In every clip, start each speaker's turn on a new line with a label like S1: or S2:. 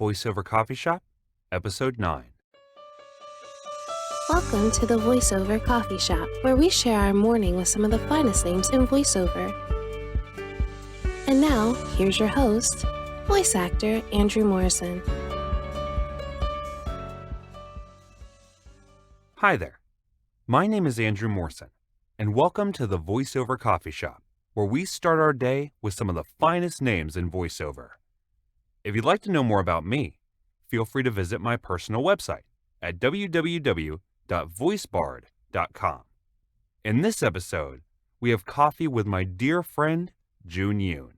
S1: Voiceover Coffee Shop, Episode 9.
S2: Welcome to the Voiceover Coffee Shop, where we share our morning with some of the finest names in voiceover. And now, here's your host, voice actor Andrew Morrison.
S1: Hi there. My name is Andrew Morrison, and welcome to the Voiceover Coffee Shop, where we start our day with some of the finest names in voiceover. If you'd like to know more about me, feel free to visit my personal website at www.voicebard.com. In this episode, we have coffee with my dear friend, June Yoon.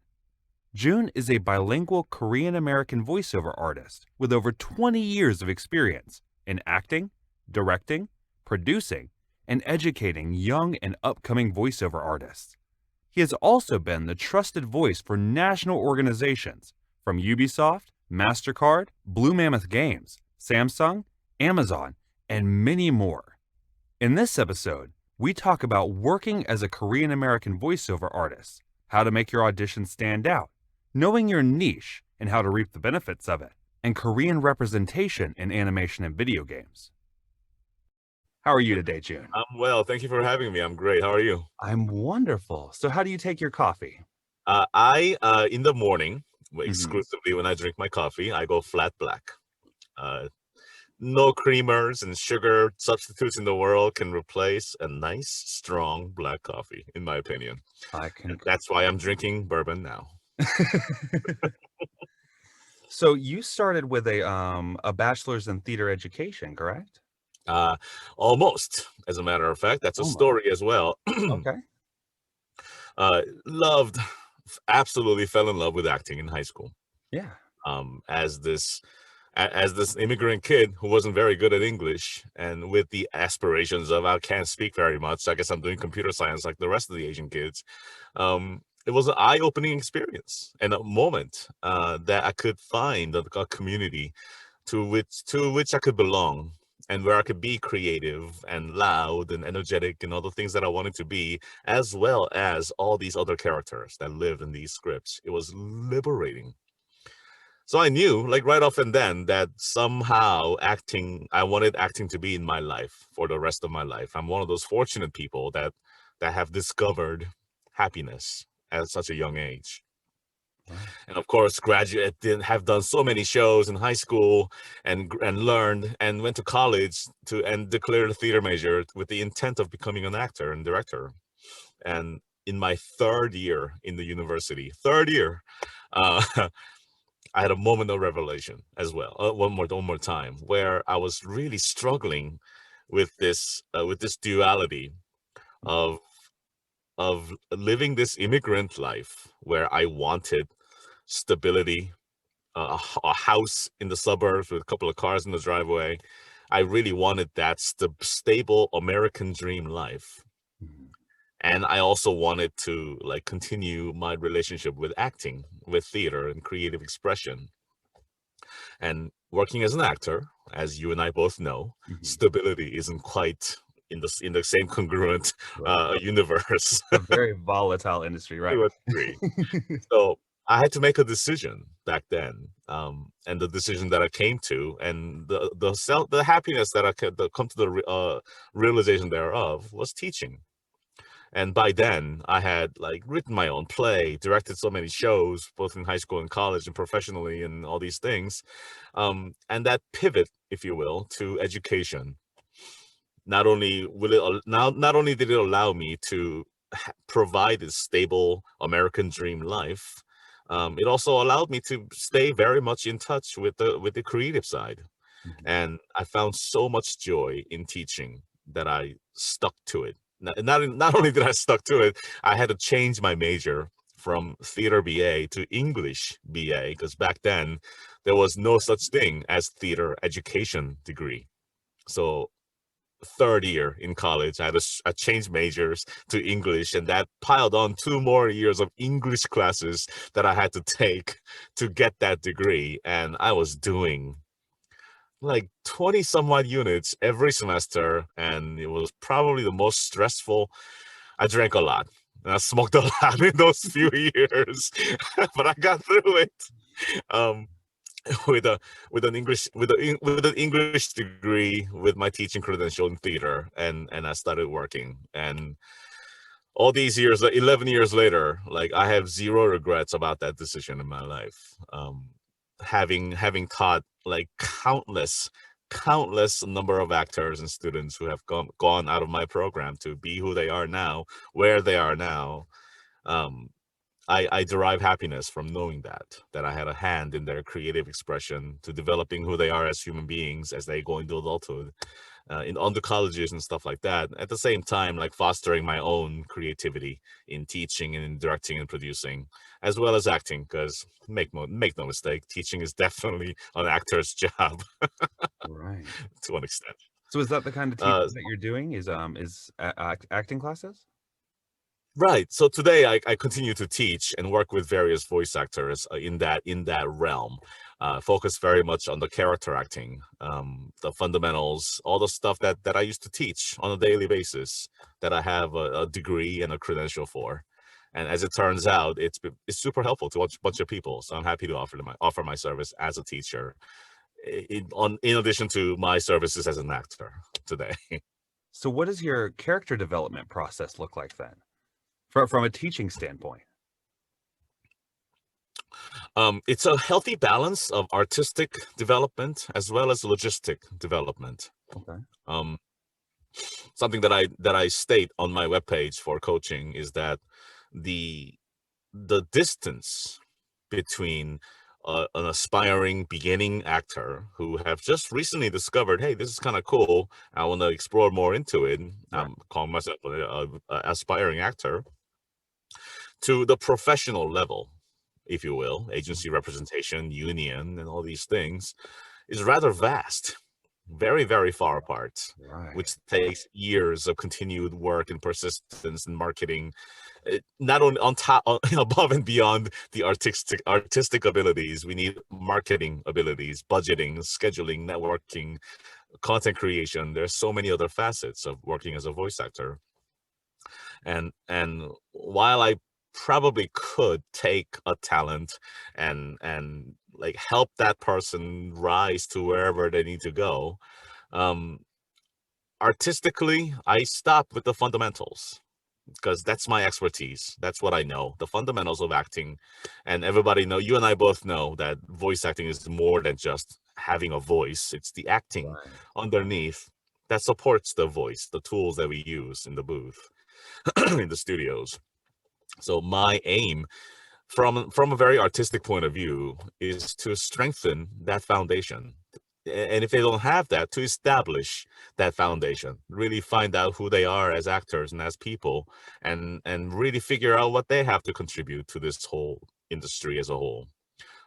S1: June is a bilingual Korean-American voiceover artist with over 20 years of experience in acting, directing, producing, and educating young and upcoming voiceover artists. He has also been the trusted voice for national organizations from Ubisoft, MasterCard, Blue Mammoth Games, Samsung, Amazon, and many more. In this episode, we talk about working as a Korean-American voiceover artist, how to make your audition stand out, knowing your niche and how to reap the benefits of it, and Korean representation in animation and video games. How are you today, June?
S3: I'm well. Thank you for having me. I'm great. How are you?
S1: I'm wonderful. So how do you take your coffee?
S3: In the morning, exclusively when I drink my coffee, I go flat black. No creamers and sugar substitutes in the world can replace a nice, strong black coffee, in my opinion. That's why I'm drinking bourbon now.
S1: So you started with a bachelor's in theater education, correct?
S3: Almost, as a matter of fact. That's a story as well.
S1: Okay.
S3: Absolutely fell in love with acting in high school.
S1: Yeah.
S3: As this immigrant kid who wasn't very good at English, and with the aspirations of I can't speak very much, I guess I'm doing computer science like the rest of the Asian kids. It was an eye-opening experience and a moment that I could find a community to which I could belong, and where I could be creative and loud and energetic and all the things that I wanted to be, as well as all these other characters that lived in these scripts. It was liberating. So I knew, like right off and then, that somehow I wanted acting to be in my life for the rest of my life. I'm one of those fortunate people that have discovered happiness at such a young age. Wow. And of course, have done so many shows in high school and learned and went to college and declared a theater major with the intent of becoming an actor and director. And in my third year in the university, I had a moment of revelation as well. One more time, where I was really struggling with this duality of living this immigrant life where I wanted stability, a house in the suburbs with a couple of cars in the driveway. I really wanted that stable American dream life. And I also wanted to continue my relationship with acting, with theater and creative expression. And working as an actor, as you and I both know, stability isn't quite in the same congruent universe.
S1: A very volatile industry, right?
S3: To a degree. So I had to make a decision back then, and the decision that I came to, and the happiness that I could come to the realization thereof was teaching. And by then, I had written my own play, directed so many shows, both in high school and college and professionally and all these things. And that pivot, if you will, to education, not only did it allow me to provide this stable American dream life, it also allowed me to stay very much in touch with the creative side. And I found so much joy in teaching that I stuck to it. Not only did I stuck to it, I had to change my major from theater BA to English BA, because back then there was no such thing as theater education degree. So third year in college, I changed majors to English, and that piled on 2 more years of English classes that I had to take to get that degree. And I was doing 20 some odd units every semester, and it was probably the most stressful. I drank a lot and I smoked a lot in those few years, but I got through it. with a with an English degree, with my teaching credential in theater, and I started working. And all these years, like 11 years later, like I have zero regrets about that decision in my life. Having taught like countless number of actors and students who have gone out of my program to be who they are now, where they are now. um, I derive happiness from knowing that I had a hand in their creative expression, to developing who they are as human beings as they go into adulthood, in on the colleges and stuff like that. At the same time, like fostering my own creativity in teaching and in directing and producing, as well as acting. Because make no mistake, teaching is definitely an actor's job
S1: Right.
S3: to an extent.
S1: So is that the kind of
S3: Uh,
S1: teaching that you're doing? Is acting classes?
S3: Right. So today I continue to teach and work with various voice actors in that realm. Focus very much on the character acting, the fundamentals, all the stuff that I used to teach on a daily basis, that I have a degree and a credential for. And as it turns out, it's super helpful to a bunch of people. So I'm happy to offer my service as a teacher, in addition to my services as an actor today.
S1: So what does your character development process look like then? From a teaching standpoint?
S3: It's a healthy balance of artistic development as well as logistic development.
S1: Okay.
S3: Um, Something that I state on my webpage for coaching is that the the distance between an aspiring beginning actor who have just recently discovered, hey, this is kind of cool, I want to explore more into it.
S1: Right.
S3: I'm calling myself an aspiring actor, to the professional level, if you will, agency representation, union, and all these things, is rather vast, very, very far apart,
S1: Right.
S3: which takes years of continued work and persistence and marketing, not only on top, above and beyond the artistic abilities. We need marketing abilities, budgeting, scheduling, networking, content creation. There's so many other facets of working as a voice actor. And while I probably could take a talent and like help that person rise to wherever they need to go, um artistically I stop with the fundamentals, because that's my expertise. That's what I know, the fundamentals of acting. And everybody know, you and I both know, that voice acting is more than just having a voice. It's the acting
S1: Right.
S3: underneath that supports the voice, the tools that we use in the booth, in the studios. So my aim, from a very artistic point of view, is to strengthen that foundation. And if they don't have that, to establish that foundation, really find out who they are as actors and as people, and really figure out what they have to contribute to this whole industry as a whole,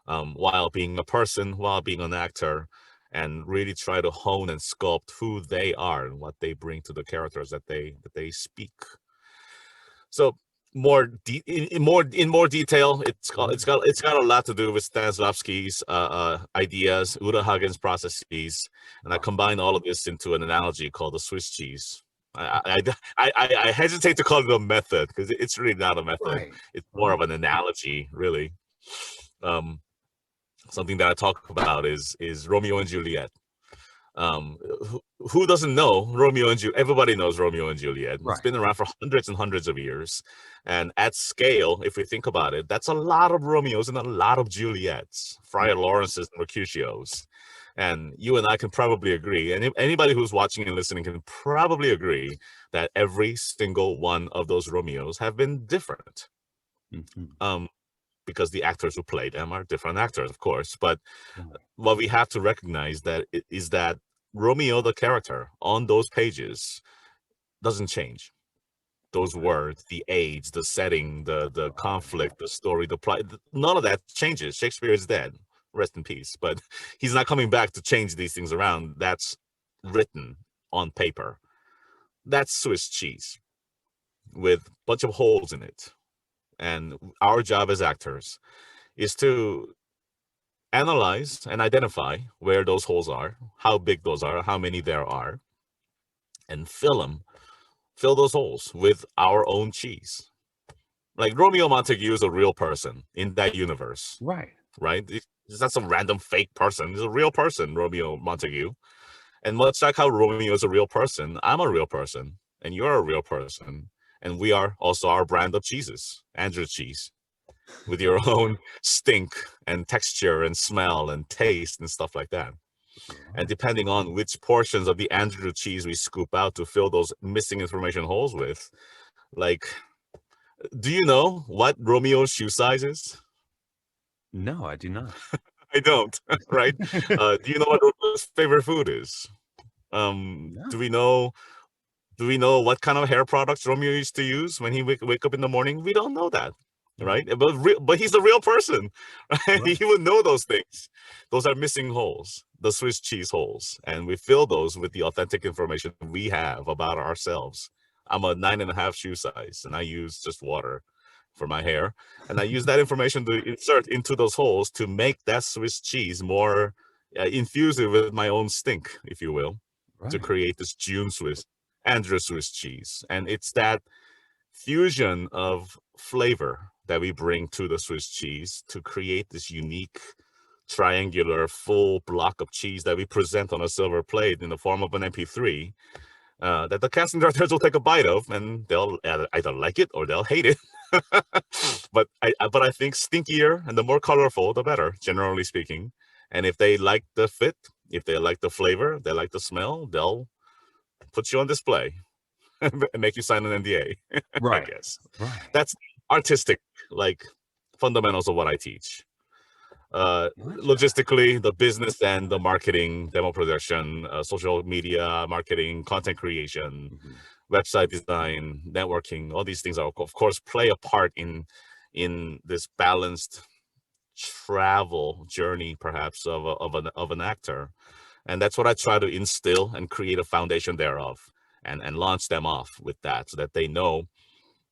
S3: while being a person, while being an actor, and really try to hone and sculpt who they are and what they bring to the characters that they speak. So in more detail, it's got a lot to do with Stanislavski's ideas, Uta Hagen's processes, and I
S1: Right.
S3: combine all of this into an analogy called the Swiss cheese. I hesitate to call it a method, because it's really not a method.
S1: Right.
S3: It's more
S1: Right.
S3: of an analogy, really. Um, Something that I talk about is Romeo and Juliet. Who doesn't know Romeo and Juliet? Everybody knows Romeo and Juliet. It's
S1: Right.
S3: been around for hundreds and hundreds of years. And at scale, if we think about it, that's a lot of Romeos and a lot of Juliets, Friar Lawrence's and Mercutio's. And you and I can probably agree, and anybody who's watching and listening can probably agree, that every single one of those Romeos have been different.
S1: Mhm.
S3: Um, because the actors who play them are different actors, of course. But
S1: Right.
S3: what we have to recognize is that Romeo, the character on those pages, doesn't change. Those
S1: Okay.
S3: words, the age, the setting, the
S1: Right.
S3: conflict, the story, the plot, none of that changes. Shakespeare is dead. Rest in peace. But he's not coming back to change these things around. That's written on paper. That's Swiss cheese with a bunch of holes in it. And our job as actors is to analyze and identify where those holes are, how big those are, how many there are, and fill those holes with our own cheese. Like Romeo Montague is a real person in that universe,
S1: Right.
S3: right? He's not some random fake person. He's a real person, Romeo Montague. And much like how Romeo is a real person, I'm a real person, and you're a real person. And we are also our brand of cheeses, Andrew cheese, with your own stink and texture and smell and taste and stuff like that. And depending on which portions of the Andrew cheese we scoop out to fill those missing information holes with, like, do you know what Romeo's shoe size is?
S1: No, I do not.
S3: I don't, right? Do you know what Romeo's favorite food is?
S1: No.
S3: Do we know what kind of hair products Romeo used to use when he wake up in the morning? We don't know that, right? But he's a real person, right?
S1: Right.
S3: He would know those things. Those are missing holes, the Swiss cheese holes, and we fill those with the authentic information we have about ourselves. I'm a 9.5 shoe size, and I use just water for my hair, and I use that information to insert into those holes to make that Swiss cheese more infuse it with my own stink, if you will, to
S1: Right.
S3: create this Andrew Swiss cheese. And it's that fusion of flavor that we bring to the Swiss cheese to create this unique triangular full block of cheese that we present on a silver plate in the form of an MP3 that the casting directors will take a bite of, and they'll either like it or they'll hate it. but I think stinkier and the more colorful, the better, generally speaking. And if they like the fit, if they like the flavor, they like the smell, they'll put you on display and make you sign an NDA, I
S1: Right.
S3: guess.
S1: Right.
S3: That's artistic, like fundamentals of what I teach.
S1: Gotcha.
S3: Logistically, the business and the marketing, demo production, social media marketing, content creation, website design, networking, all these things are, of course, play a part in this balanced travel journey, perhaps, of an actor. And that's what I try to instill and create a foundation thereof, and launch them off with that, so that they know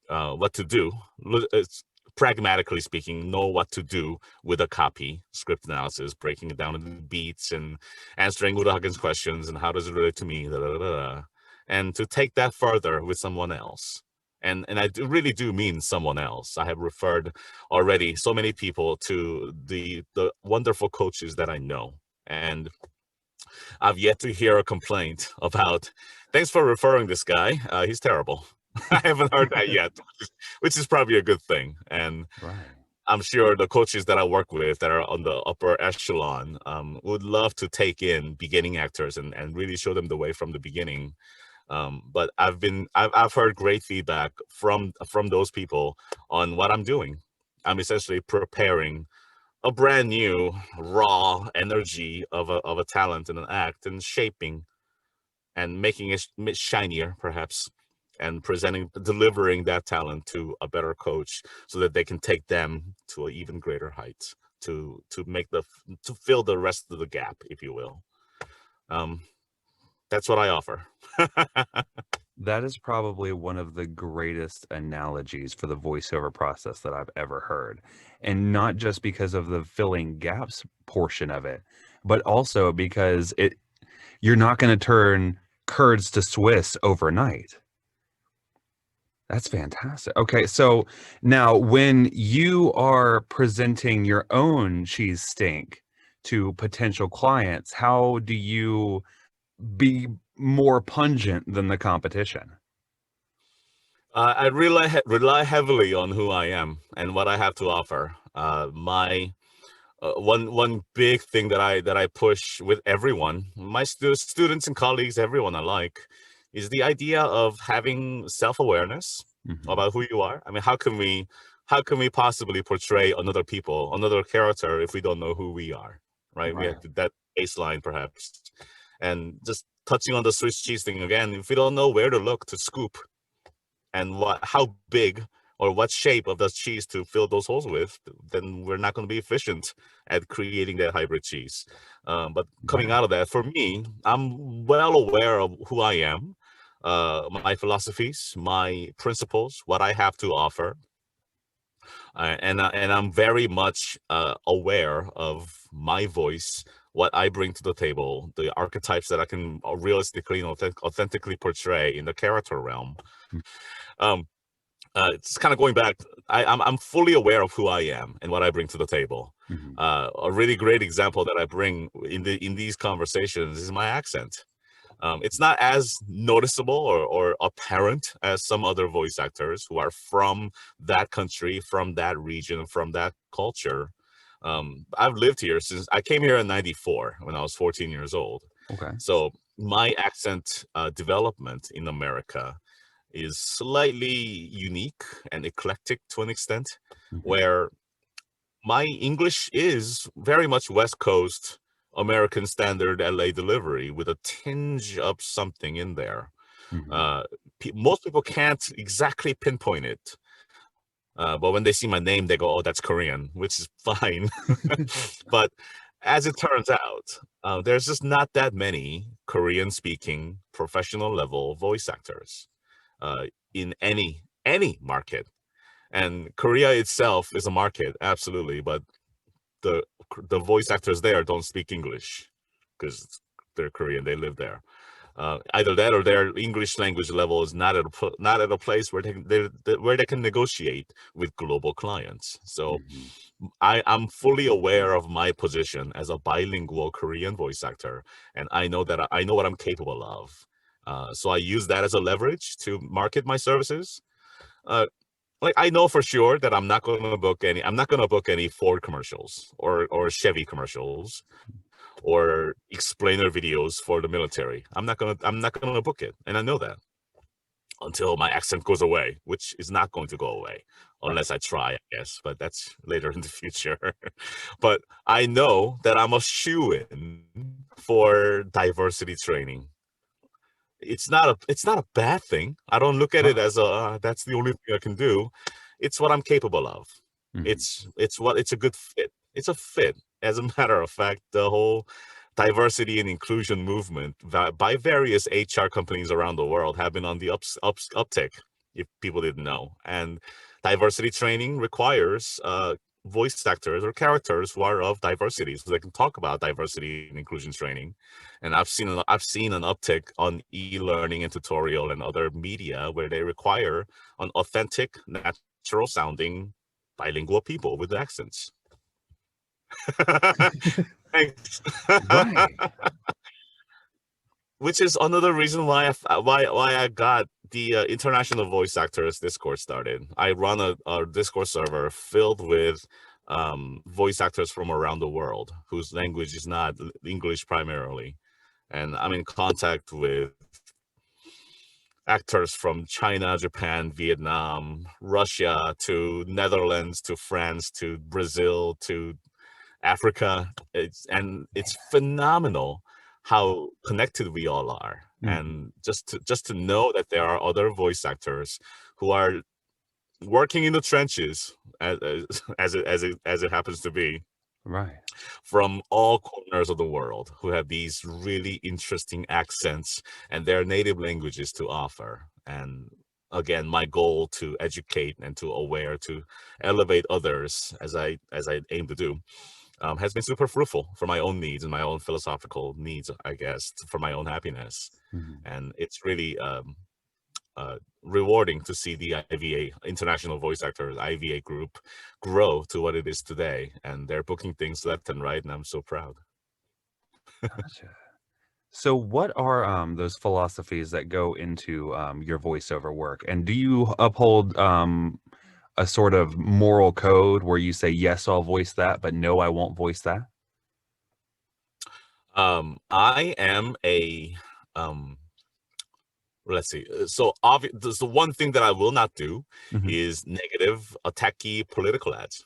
S3: what to do. It's, pragmatically speaking, know what to do with a copy, script analysis, breaking it down into beats, and answering Udo Huggins questions, and how does it relate to me, and to take that further with someone else. And I really do mean someone else. I have referred already so many people to the wonderful coaches that I know, and I've yet to hear a complaint about, thanks for referring this guy. He's terrible. I haven't heard that yet, which is probably a good thing. And
S1: Right.
S3: I'm sure the coaches that I work with that are on the upper echelon would love to take in beginning actors and really show them the way from the beginning. But I've heard great feedback from those people on what I'm doing. I'm essentially preparing a brand new raw energy of a talent and an act, and shaping and making it shinier, perhaps, and delivering that talent to a better coach, so that they can take them to an even greater height, to fill the rest of the gap, if you will. That's what I offer.
S1: That is probably one of the greatest analogies for the voiceover process that I've ever heard. And not just because of the filling gaps portion of it, but also because you're not going to turn curds to Swiss overnight. That's fantastic. Okay, so now when you are presenting your own cheese stink to potential clients, how do you be more pungent than the competition?
S3: I rely heavily on who I am and what I have to offer. My one big thing that I push with everyone, my students and colleagues, everyone alike, is the idea of having self-awareness about who you are. I mean, how can we possibly portray another character, if we don't know who we are, right? We
S1: Right.
S3: have that baseline, perhaps. And just touching on the Swiss cheese thing again, if we don't know where to look to scoop, and how big or what shape of the cheese to fill those holes with, then we're not going to be efficient at creating that hybrid cheese. But coming
S1: Right.
S3: out of that, for me, I'm well aware of who I am, my philosophies, my principles, what I have to offer. And I'm very much aware of my voice, what I bring to the table, the archetypes that I can realistically and authentically portray in the character realm. Um, it's kind of going back. I'm fully aware of who I am and what I bring to the table.
S1: Hmm.
S3: A really great example that I bring in these conversations is my accent. It's not as noticeable or apparent as some other voice actors who are from that country, from that region, from that culture. I've lived here since I came here in '94 when I was 14 years old.
S1: Okay.
S3: So my accent development in America is slightly unique and eclectic to an extent,
S1: Hmm.
S3: where my English is very much West Coast American standard LA delivery with a tinge of something in there.
S1: Hmm.
S3: Uh, Most people can't exactly pinpoint it. But when they see my name, they go, "Oh, that's Korean," which is fine. But as it turns out, there's just not that many Korean-speaking professional level voice actors uh, in any market. And Korea itself is a market, absolutely, but the the voice actors there don't speak English because they're Korean. They live there. Either that or their English language level is not at a place where where they can negotiate with global clients. So
S1: Hmm.
S3: I'm fully aware of my position as a bilingual Korean voice actor, and I know that I know what I'm capable of. So I use that as a leverage to market my services. Uh, like I know for sure that I'm not gonna book any Ford commercials or Chevy commercials or explainer videos for the military. I'm not gonna book it. And I know that until my accent goes away, which is not going to go away
S1: Right.
S3: unless I try, I guess, but that's later in the future. But I know that I'm a shoo-in for diversity training. It's not a bad thing. I don't look at it
S1: Wow.
S3: as a that's the only thing I can do. It's what I'm capable of.
S1: Hmm.
S3: It's a good fit. It's a fit. As a matter of fact, the whole diversity and inclusion movement by various HR companies around the world have been on the uptick, if people didn't know. And diversity training requires voice actors or characters who are of diversity, so they can talk about diversity and inclusion training. And I've seen an uptick on e-learning and tutorial and other media where they require an authentic, natural sounding bilingual people with accents. Thanks.
S1: Right.
S3: Which is another reason why I got the international voice actors Discord started. I run a Discord server filled with voice actors from around the world whose language is not English primarily, and I'm in contact with actors from China, Japan, Vietnam, Russia, to Netherlands, to France, to Brazil, to Africa. It's phenomenal how connected we all are.
S1: Hmm.
S3: And just to know that there are other voice actors who are working in the trenches as it happens to be
S1: Right.
S3: from all corners of the world who have these really interesting accents and their native languages to offer. And again, my goal to educate and to elevate others as I aim to do has been super fruitful for my own needs and my own philosophical needs, I guess, for my own happiness.
S1: Hmm.
S3: And it's really rewarding to see the IVA, International Voice Actors, IVA group, grow to what it is today. And they're booking things left and right, and I'm so proud.
S1: Gotcha. So, what are those philosophies that go into your voiceover work? And do you uphold a sort of moral code where you say, yes, I'll voice that, but no, I won't voice that?
S3: I am a um, let's see. The one thing that I will not do
S1: Hmm.
S3: is negative, attacky political ads.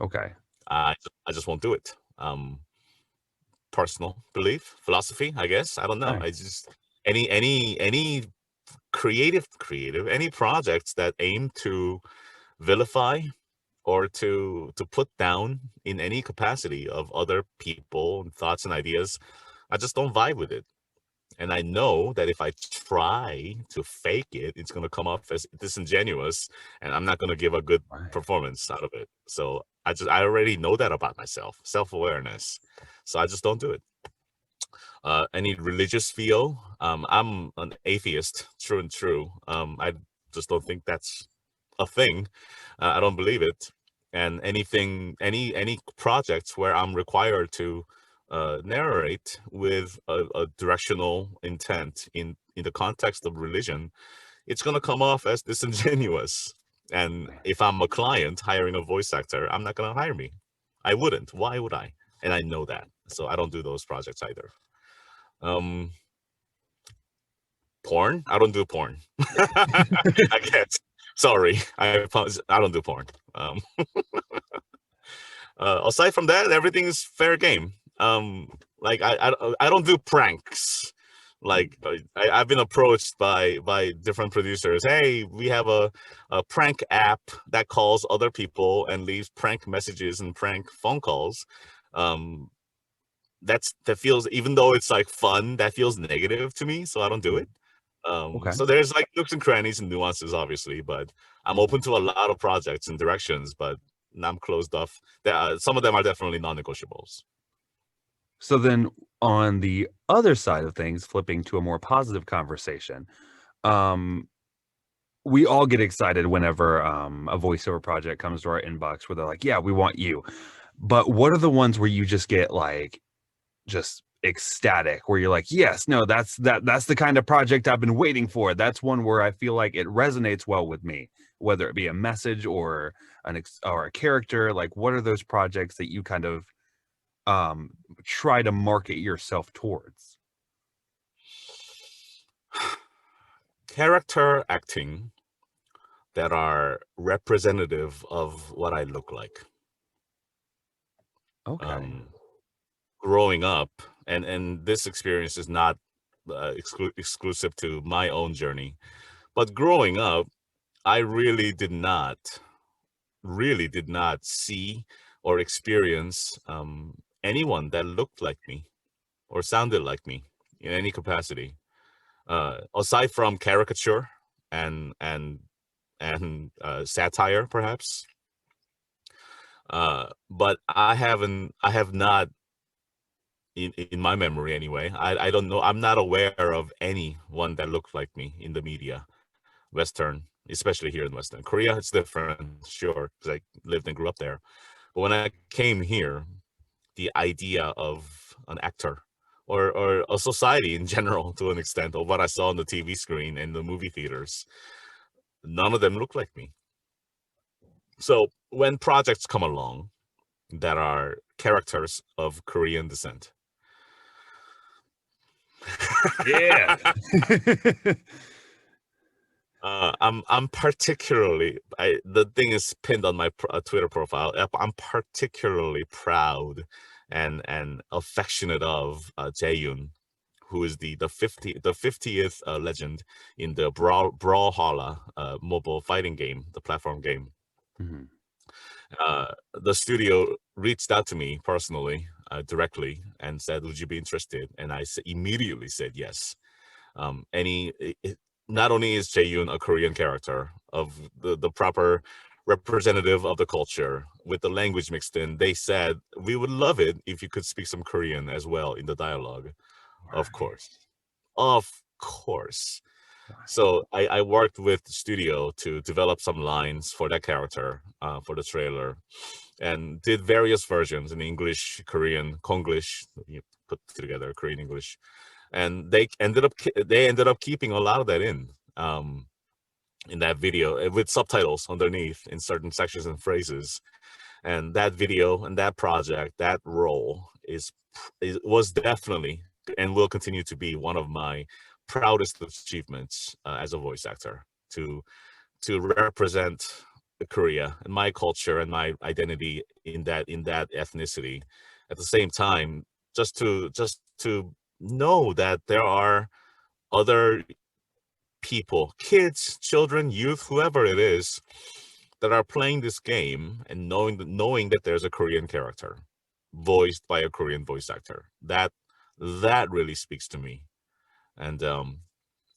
S1: Okay.
S3: I just won't do it. Personal belief, philosophy, I guess. I don't know. I
S1: Nice.
S3: just any creative any projects that aim to vilify or to put down in any capacity of other people and thoughts and ideas, I just don't vibe with it. And I know that if I try to fake it, it's going to come off as disingenuous, and I'm not going to give a good
S1: Right.
S3: performance out of it. So I already know that about myself, self-awareness. So I just don't do it. Any religious feel, I'm an atheist, true and true. I just don't think that's a thing. I don't believe it. And any projects where I'm required to narrate with a directional intent in the context of religion, it's going to come off as disingenuous. And if I'm a client hiring a voice actor, I'm not going to hire me. I wouldn't. Why would I? And I know that. So I don't do those projects either. Porn? I don't do porn. I guess. Sorry. I don't do porn. Aside from that, everything is fair game. Like I don't do pranks. Like I've been approached by different producers. Hey, we have a prank app that calls other people and leaves prank messages and prank phone calls. That feels, even though it's like fun, that feels negative to me, so I don't do it.
S1: Okay.
S3: So there's like nooks and crannies and nuances, obviously, but I'm open to a lot of projects and directions, but I'm closed off. Some of them are definitely non-negotiables.
S1: So then on the other side of things, flipping to a more positive conversation, we all get excited whenever a voiceover project comes to our inbox where they're like, yeah, we want you. But what are the ones where you just get like just ecstatic, where you're like, yes, no, that's the kind of project I've been waiting for. That's one where I feel like it resonates well with me, whether it be a message or or a character. Like, what are those projects that you kind of try to market yourself towards?
S3: Character acting that are representative of what I look like.
S1: Okay.
S3: Growing up, and this experience is not exclusive to my own journey, but growing up, I really did not see or experience anyone that looked like me or sounded like me in any capacity, aside from caricature and satire, perhaps. But I have not, in my memory anyway. I don't know. I'm not aware of anyone that looked like me in the media, Western, especially here in Western Korea. It's different, sure, because I lived and grew up there. But when I came here, the idea of an actor or a society in general, to an extent, of what I saw on the TV screen and the movie theaters, none of them look like me. So when projects come along that are characters of Korean descent,
S1: Yeah.
S3: I'm particularly, the thing is pinned on my Twitter profile. I'm particularly proud and affectionate of Jae-yoon, who is the 50th legend in the Brawlhalla mobile fighting game, the platform game.
S1: Mhm.
S3: The studio reached out to me personally, directly, and said, "Would you be interested?" And I immediately said yes. Not only is Jae-yoon a Korean character of the proper representative of the culture with the language mixed in, they said, "We would love it if you could speak some Korean as well in the dialogue." Of course. Of course. So I worked with the studio to develop some lines for that character, for the trailer, and did various versions in English, Korean, Konglish, you put together Korean English, and they ended up keeping a lot of that in that video, with subtitles underneath in certain sections and phrases. And that video and that project, that role was definitely and will continue to be one of my proudest achievements as a voice actor, to represent Korea and my culture and my identity in that ethnicity. At the same time, just to know that there are other people, kids, children, youth, whoever it is, that are playing this game and knowing that there's a Korean character voiced by a Korean voice actor. That really speaks to me. And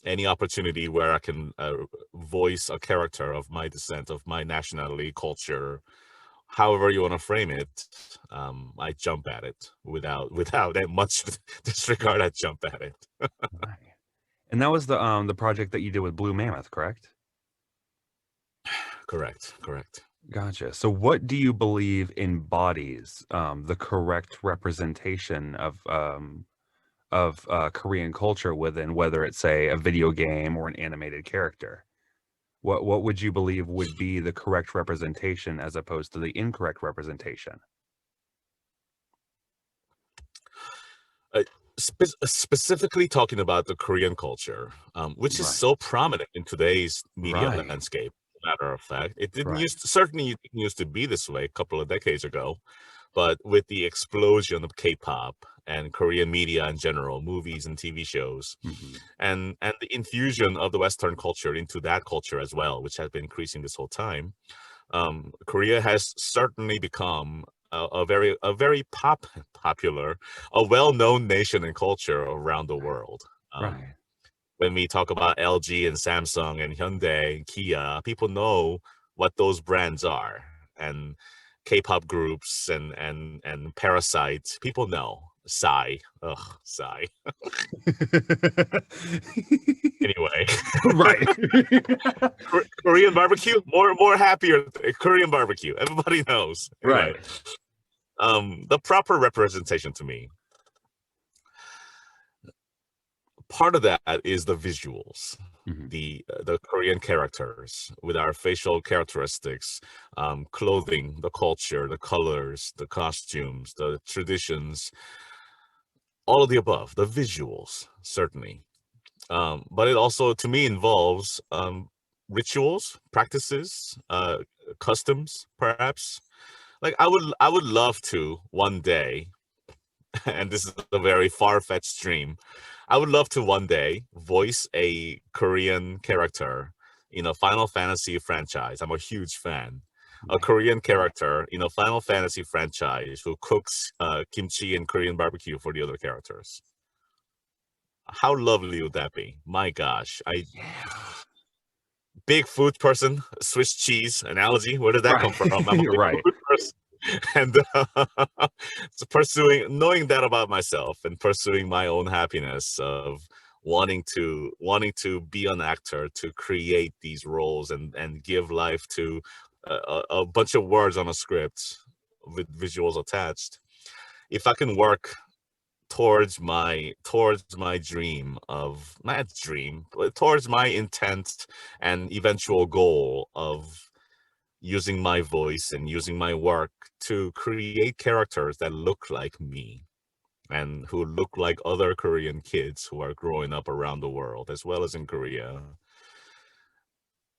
S3: any opportunity where I can voice a character of my descent, of my nationality, culture, however you want to frame it, I jump at it without that much disregard. I jump at it.
S1: And that was the project that you did with Blue Mammoth, correct?
S3: Correct.
S1: Gotcha. So, what do you believe embodies the correct representation of Korean culture within, whether it's say a video game or an animated character? What would you believe would be the correct representation as opposed to the incorrect representation?
S3: Uh, Specifically talking about the Korean culture, which is
S1: Right.
S3: so prominent in today's media
S1: Right.
S3: landscape. Matter of fact, it didn't
S1: Right.
S3: certainly didn't used to be this way a couple of decades ago, but with the explosion of K-pop and Korean media in general, movies and TV shows,
S1: Hmm.
S3: and the infusion of the Western culture into that culture as well, which has been increasing this whole time, Korea has certainly become a very popular, a well-known nation and culture around the world. Um,
S1: Right.
S3: when we talk about LG and Samsung and Hyundai and Kia, people know what those brands are, and K-pop groups and Parasite, people know. Psy, ugh, Psy. Anyway,
S1: Right.
S3: Korean barbecue, more happier. Korean barbecue, everybody knows. Anyway,
S1: Right.
S3: the proper representation to me, part of that is the visuals,
S1: Hmm.
S3: the Korean characters with our facial characteristics, clothing, the culture, the colors, the costumes, the traditions, all of the above, the visuals, certainly. But it also, to me, involves rituals, practices, customs, perhaps. Like I would love to one day, and this is a very far-fetched dream. I would love to one day voice a Korean character in a Final Fantasy franchise. I'm a huge fan. A Korean character in a Final Fantasy franchise who cooks kimchi and Korean barbecue for the other characters. How lovely would that be? My gosh, I
S1: Yeah.
S3: big food person, Swiss cheese analogy. Where did that come
S1: Right.
S3: from? I'm a big
S1: Right.
S3: food person. And so knowing that about myself and pursuing my own happiness of wanting to be an actor, to create these roles and give life to a bunch of words on a script with visuals attached. If I can work towards my dream of not dream, but towards my intent and eventual goal of using my voice and using my work to create characters that look like me and who look like other Korean kids who are growing up around the world as well as in Korea.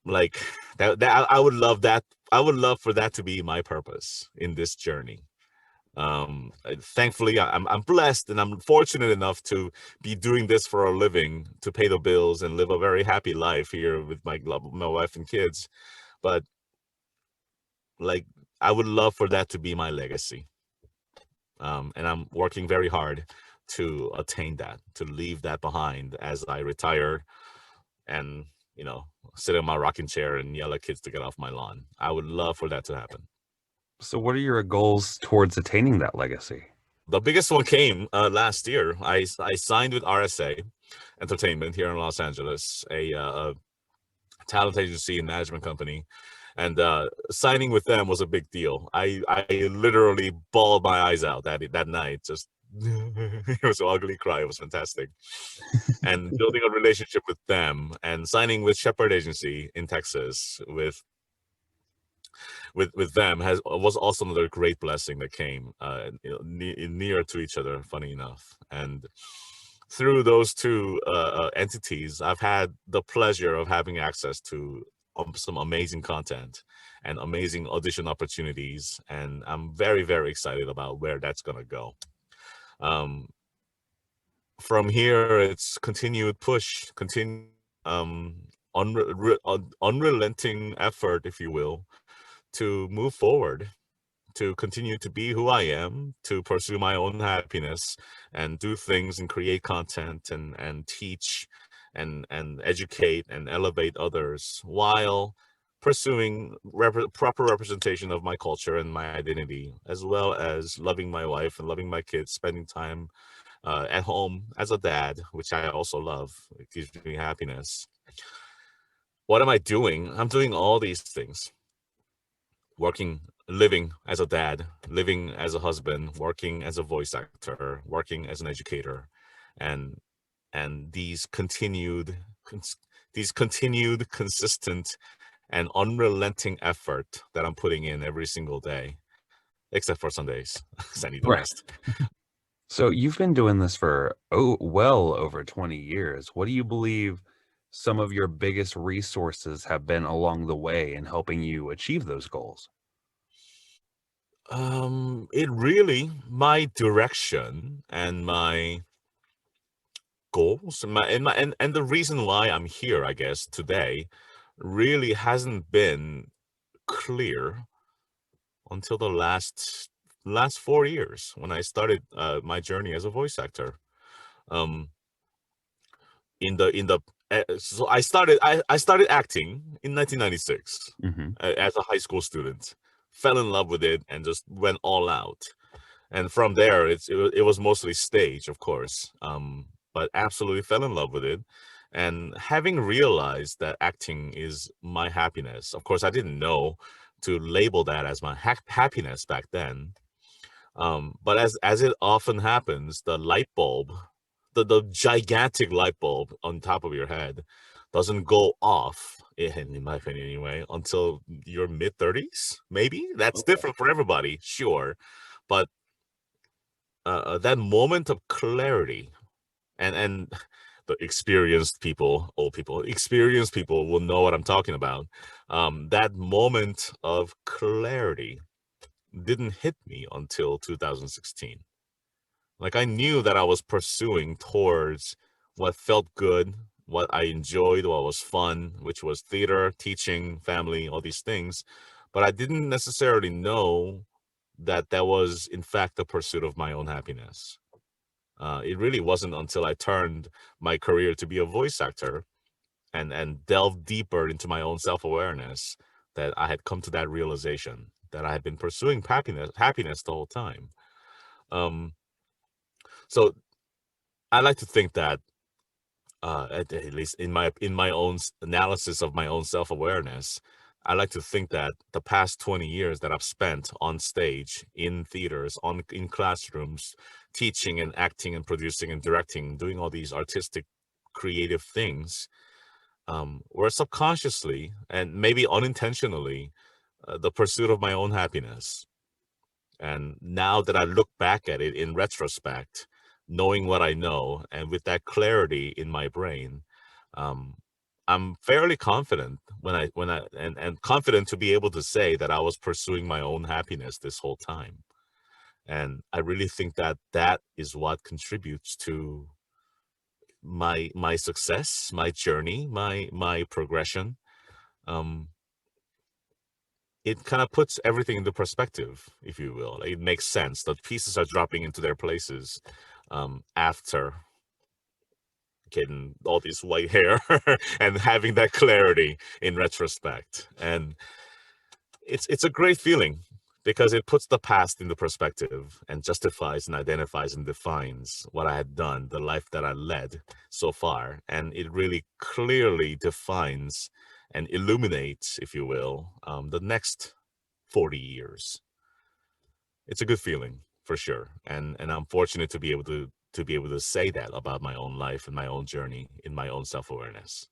S3: Like that I would love that. I would love for that to be my purpose in this journey. Thankfully, I'm blessed and I'm fortunate enough to be doing this for a living, to pay the bills and live a very happy life here with my wife and kids. But like, I would love for that to be my legacy. And I'm working very hard to attain that, to leave that behind as I retire and, sit in my rocking chair and yell at kids to get off my lawn. I would love for that to happen.
S1: So, what are your goals towards attaining that legacy?
S3: The biggest one came last year. I signed with RSA Entertainment here in Los Angeles, a talent agency and management company, and signing with them was a big deal. I literally bawled my eyes out that night. Just it was an ugly cry. It was fantastic, and building a relationship with them and signing with Shepherd Agency in Texas with them was also another great blessing that came near to each other, funny enough. And through those two entities, I've had the pleasure of having access to some amazing content and amazing audition opportunities, and I'm very, very excited about where that's going to go. um, from here, it's continued push, um, unrelenting effort, if you will, to move forward, to continue to be who I am, to pursue my own happiness and do things and create content and teach and educate and elevate others while pursuing proper representation of my culture and my identity, as well as loving my wife and loving my kids, spending time at home as a dad, which I also love. It gives me happiness. What am I doing? I'm doing all these things working, living as a dad, living as a husband, working as a voice actor, working as an educator, and these continued, consistent, and unrelenting effort that I'm putting in every single day, except for Sundays, because I need the
S1: Right.
S3: rest.
S1: So you've been doing this for well over 20 years. What do you believe some of your biggest resources have been along the way in helping you achieve those goals?
S3: It really, my direction and my goals and the reason why I'm here, I guess, today really hasn't been clear until the last 4 years when I started my journey as a voice actor. Um, in the so I started acting in 1996
S1: Hmm.
S3: as a high school student. Fell in love with it and just went all out. And from there, it was mostly stage, of course, but absolutely fell in love with it. And having realized that acting is my happiness, of course, I didn't know to label that as my happiness back then. But as it often happens, the light bulb, the gigantic light bulb on top of your head, doesn't go off, in my opinion anyway, until your mid 30s. Maybe that's
S1: Okay.
S3: different for everybody, sure, but that moment of clarity and the experienced people, old people, experienced people will know what I'm talking about. That moment of clarity didn't hit me until 2016. Like I knew that I was pursuing towards what felt good, what I enjoyed, what was fun, which was theater, teaching, family, all these things. But I didn't necessarily know that that was, in fact, the pursuit of my own happiness. It really wasn't until I turned my career to be a voice actor and delved deeper into my own self-awareness that I had come to that realization that I had been pursuing happiness the whole time. Um, so I like to think that, at least in my own analysis of my own self-awareness, I like to think that the past 20 years that I've spent on stage, in theaters, in classrooms, teaching and acting and producing and directing, doing all these artistic, creative things, were subconsciously and maybe unintentionally the pursuit of my own happiness. And now that I look back at it in retrospect, knowing what I know, and with that clarity in my brain, um, I'm fairly confident and confident to be able to say that I was pursuing my own happiness this whole time. And I really think that that is what contributes to my success, my journey, my progression. Um, it kind of puts everything into perspective, if you will. Like, it makes sense. The pieces are dropping into their places after getting all this white hair and having that clarity in retrospect. And it's a great feeling because it puts the past into perspective and justifies and identifies and defines what I had done, the life that I led so far. And it really clearly defines and illuminates, if you will, the next 40 years. It's a good feeling for sure. And I'm fortunate to be able to say that about my own life and my own journey in my own self-awareness.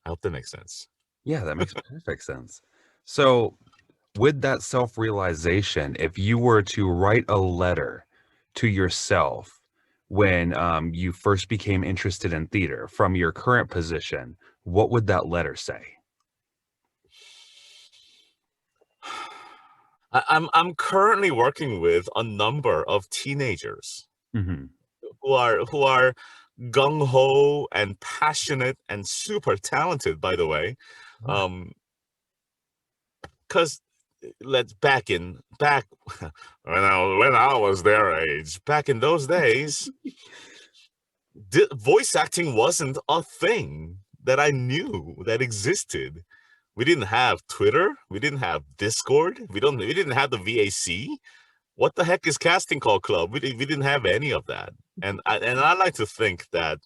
S3: I hope that makes sense.
S1: Yeah, that makes perfect sense. So, with that self realization, if you were to write a letter to yourself when you first became interested in theater from your current position, what would that letter say?
S3: I'm currently working with a number of teenagers
S1: Hmm.
S3: who are gung ho and passionate and super talented, by the way.
S1: Right.
S3: Um, because let's back when I was their age, back in those days, voice acting wasn't a thing that I knew that existed. We didn't have Twitter. We didn't have Discord. We didn't have the VAC. What the heck is Casting Call Club? We didn't have any of that. And I like to think that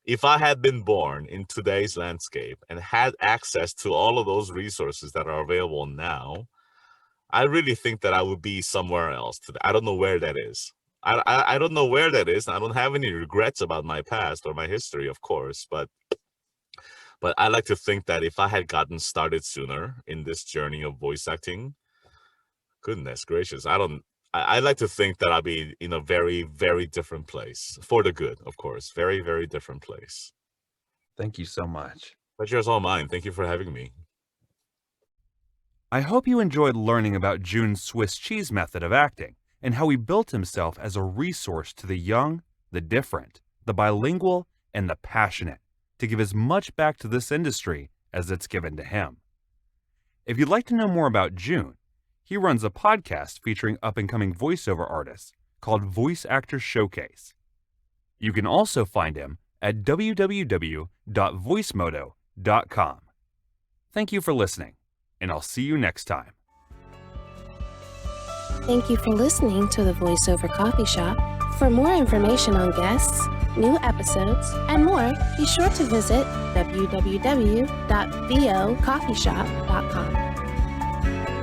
S3: if I had been born in today's landscape and had access to all of those resources that are available now, I really think that I would be somewhere else today. I don't know where that is. I don't know where that is. I don't have any regrets about my past or my history, of course, but I like to think that if I had gotten started sooner in this journey of voice acting, goodness gracious, I like to think that I'll be in a very, very different place, for the good, of course. Very, very different place.
S1: Thank you so much.
S3: Pleasure's all mine. Thank you for having me.
S1: I hope you enjoyed learning about June's Swiss cheese method of acting and how he built himself as a resource to the young, the different, the bilingual, and the passionate to give as much back to this industry as it's given to him. If you'd like to know more about June, he runs a podcast featuring up-and-coming voiceover artists called Voice Actor Showcase. You can also find him at www.voicemodo.com. Thank you for listening, and I'll see you next time.
S2: Thank you for listening to the Voiceover Coffee Shop. For more information on guests, new episodes, and more, be sure to visit www.vocoffeeshop.com.